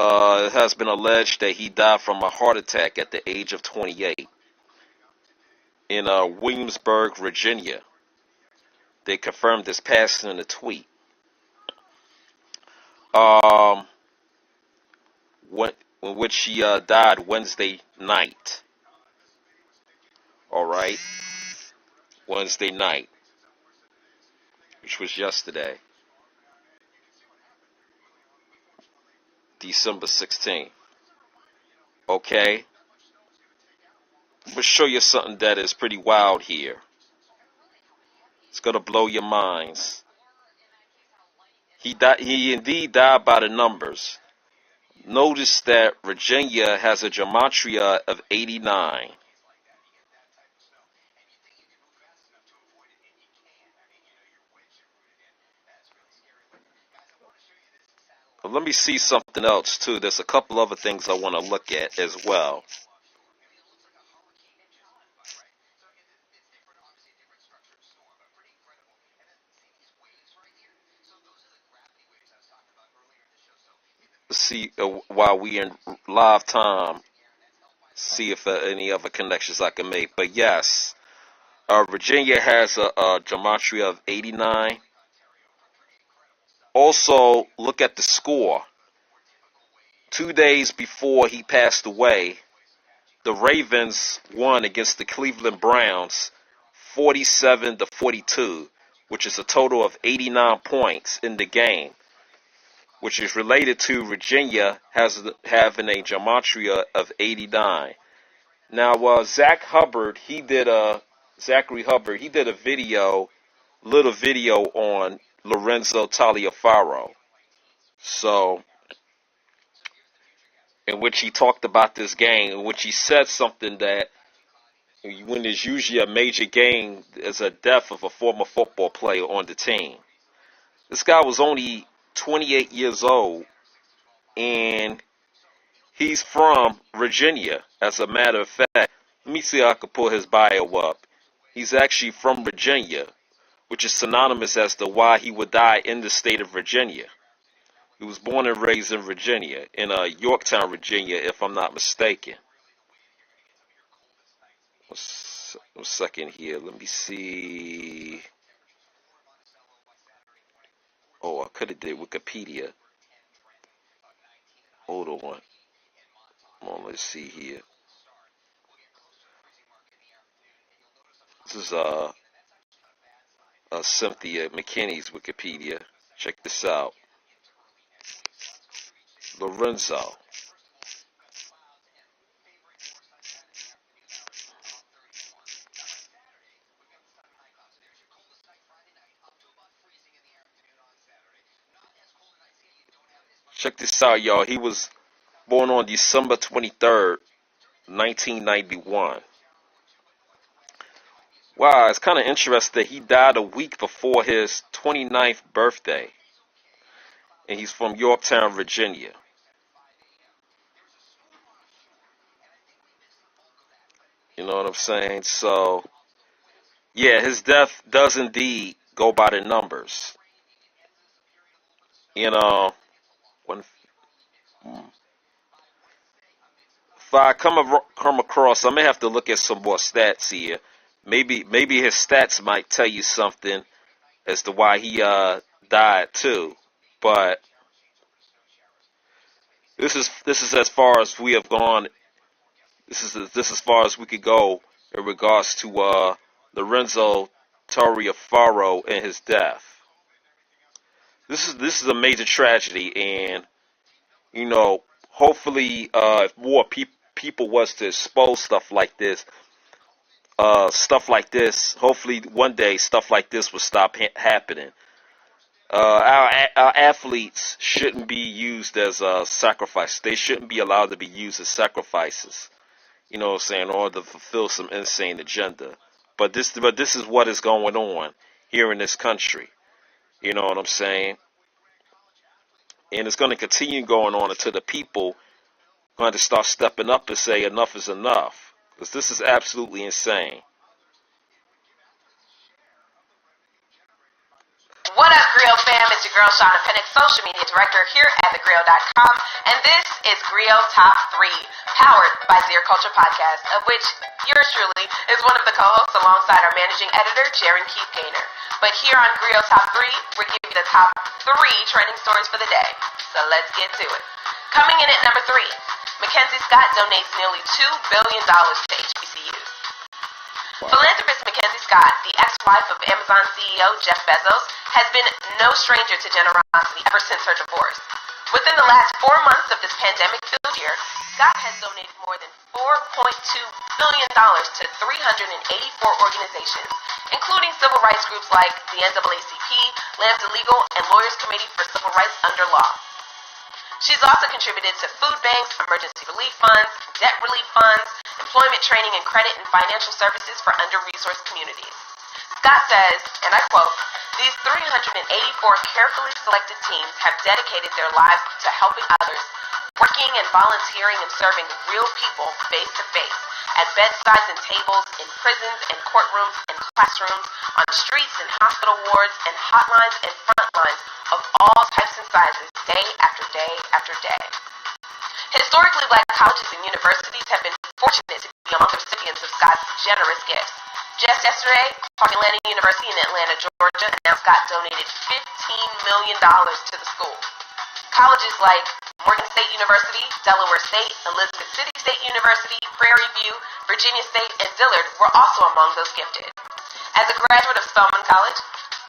It has been alleged that he died from a heart attack at the age of 28 in Williamsburg, Virginia. They confirmed this passing in a tweet. When, in which he died Wednesday night. All right, Wednesday night, which was yesterday, December 16th. Okay, I'm gonna show you something that is pretty wild here. It's gonna blow your minds. He died. He indeed died by the numbers. Notice that Virginia has a gematria of 89. But let me see something else too. There's a couple other things I want to look at as well. Let's see while we in live time, see if any other connections I can make. But yes, Virginia has a gematria of 89. Also, look at the score. 2 days before he passed away, the Ravens won against the Cleveland Browns 47-42, which is a total of 89 points in the game, which is related to Virginia having a gematria of 89. Now, Zachary Hubbard, he did a little video on Lorenzo Taliaferro. So, in which he talked about this game, in which he said something that when there's usually a major game, there's a death of a former football player on the team. This guy was only 28 years old, and he's from Virginia, as a matter of fact. Let me see if I can pull his bio up. He's actually from Virginia, which is synonymous as to why he would die in the state of Virginia. He was born and raised in Virginia, in Yorktown, Virginia, if I'm not mistaken. One second here. Let me see. Oh, I could have did Wikipedia. Hold on. Come on, let's see here. This is Cynthia McKinney's Wikipedia. Check this out. Lorenzo. Check this out, y'all. He was born on December 23rd, 1991. Wow, it's kind of interesting. He died a week before his 29th birthday. And he's from Yorktown, Virginia. You know what I'm saying? So, yeah, his death does indeed go by the numbers. You know, when if I come across, I may have to look at some more stats here. Maybe his stats might tell you something as to why he died too. But this is as far as we have gone. This is as far as we could go in regards to Lorenzo Taliaferro and his death. This is a major tragedy, and you know, hopefully, if more people was to expose stuff like this, hopefully one day stuff like this will stop happening. Our athletes shouldn't be used as sacrifice. They shouldn't be allowed to be used as sacrifices. You know what I'm saying, in order to fulfill some insane agenda. But this is what is going on here in this country. You know what I'm saying? And it's going to continue going on until the people are going to start stepping up and say enough is enough. Because this is absolutely insane. What up, Grill fam? It's your girl, Shauna Pennick, social media director here at thegrill.com, and this is Grill Top 3, powered by Zero Culture Podcast, of which yours truly is one of the co-hosts alongside our managing editor, Jaron Keith Gaynor. But here on Grill Top 3, we're giving you the top 3 trending stories for the day. So let's get to it. Coming in at number 3, Mackenzie Scott donates nearly $2 billion to HBCUs. Wow. Philanthropist Mackenzie Scott, the ex-wife of Amazon CEO Jeff Bezos, has been no stranger to generosity ever since her divorce. Within the last 4 months of this pandemic-filled year, Scott has donated more than $4.2 billion to 384 organizations, including civil rights groups like the NAACP, Lambda Legal, and Lawyers Committee for Civil Rights Under Law. She's also contributed to food banks, emergency relief funds, debt relief funds, employment training and credit and financial services for under-resourced communities. Scott says, and I quote, "These 384 carefully selected teams have dedicated their lives to helping others, working and volunteering and serving real people face to face, at bedsides and tables, in prisons and courtrooms and classrooms, on streets and hospital wards and hotlines and front lines of all types and sizes, day after day after day." Historically, black colleges and universities have been fortunate to be among the recipients of Scott's generous gifts. Just yesterday, Atlanta University in Atlanta, Georgia, announced Scott donated $15 million to the school. Colleges like Morgan State University, Delaware State, Elizabeth City State University, Prairie View, Virginia State, and Dillard were also among those gifted. As a graduate of Spelman College,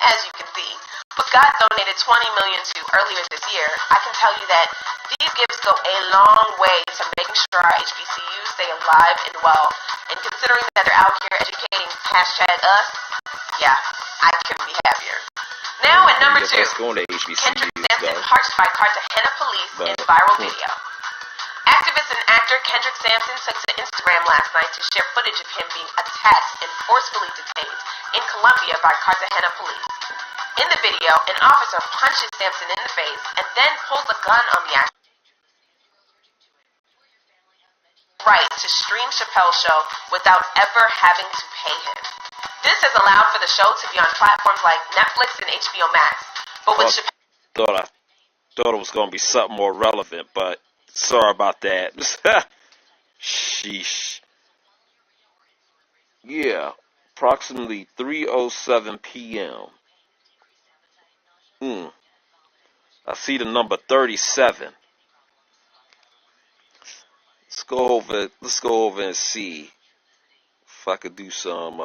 as you can see, who Scott donated $20 million to earlier this year, I can tell you that these gifts go a long way to making sure our HBCUs stay alive and well. And considering that they're out here educating #us, yeah, I couldn't be happier. Now at number 2, Kendrick Sampson parched by Cartagena police in viral video. Activist and actor Kendrick Sampson took to Instagram last night to share footage of him being attacked and forcefully detained in Colombia by Cartagena police. In the video, an officer punches Sampson in the face and then pulls a gun on the actor. Right to stream Chappelle's show without ever having to pay him. This has allowed for the show to be on platforms like Netflix and HBO Max. But with I thought it was going to be something more relevant, but sorry about that. Sheesh. Yeah, approximately 3:07 p.m. I see the number 37. Let's go over and see if I could do some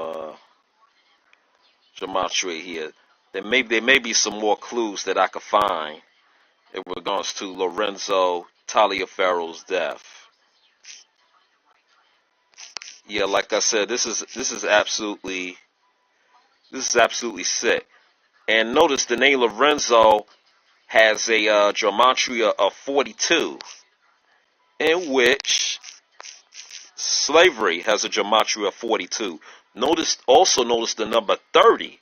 gematria here. There may be some more clues that I could find in regards to Lorenzo Taliaferro's death. Yeah, like I said, this is absolutely sick. And notice the name Lorenzo has a gematria of 42, in which slavery has a gematria of 42. Also notice the number 30.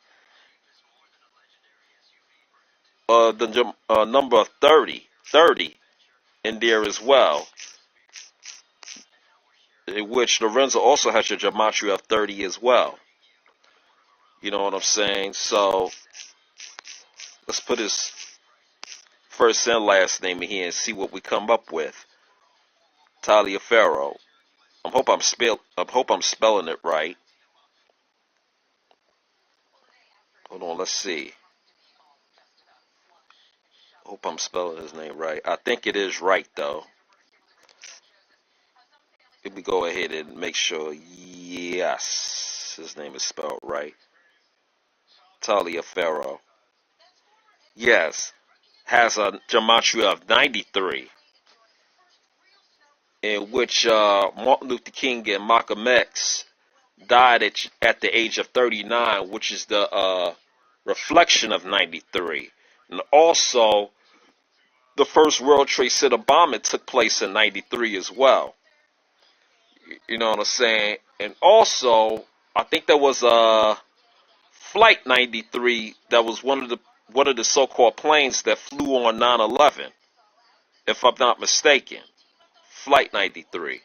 The number 30 in there as well, in which Lorenzo also has a gematria of 30 as well. You know what I'm saying? So let's put his first and last name in here and see what we come up with. Taliaferro. I hope I'm spelling it right. Hold on, let's see. I hope I'm spelling his name right. I think it is right though. Let me go ahead and make sure. Yes, his name is spelled right. Taliaferro. Yes, has a gematria of 93, in which Martin Luther King and Malcolm X died at the age of 39, which is the reflection of 93. And also, the first World Trade Center bombing took place in 93 as well. You know what I'm saying? And also, I think there was a Flight 93 that was one of the so-called planes that flew on 9/11, if I'm not mistaken. Flight 93.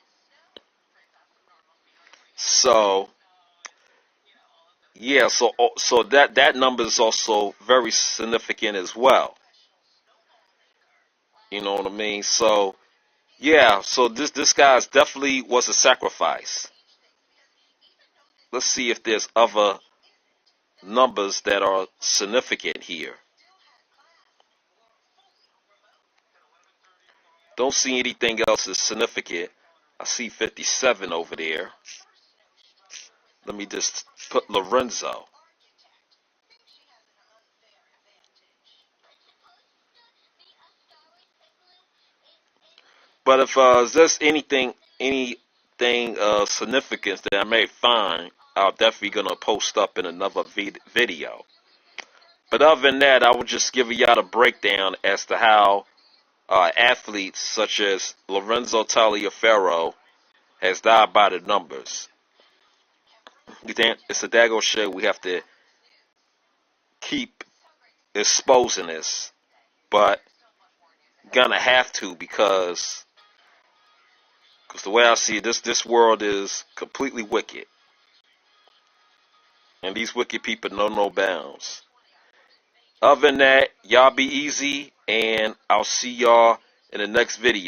So, Yeah, so that number is also very significant as well. You know what I mean? So yeah, so this guy's definitely was a sacrifice. Let's see if there's other numbers that are significant here. Don't see anything else as significant. I see 57 over there. Let me just put Lorenzo. But if there's anything significant that I may find, I'll definitely gonna post up in another video. But other than that, I would just give y'all a breakdown as to how athletes such as Lorenzo Taliaferro has died by the numbers. It's a daggone shame we have to keep exposing this, but gonna have to because the way I see it, this world is completely wicked, and these wicked people know no bounds. Other than that, y'all be easy, and I'll see y'all in the next video.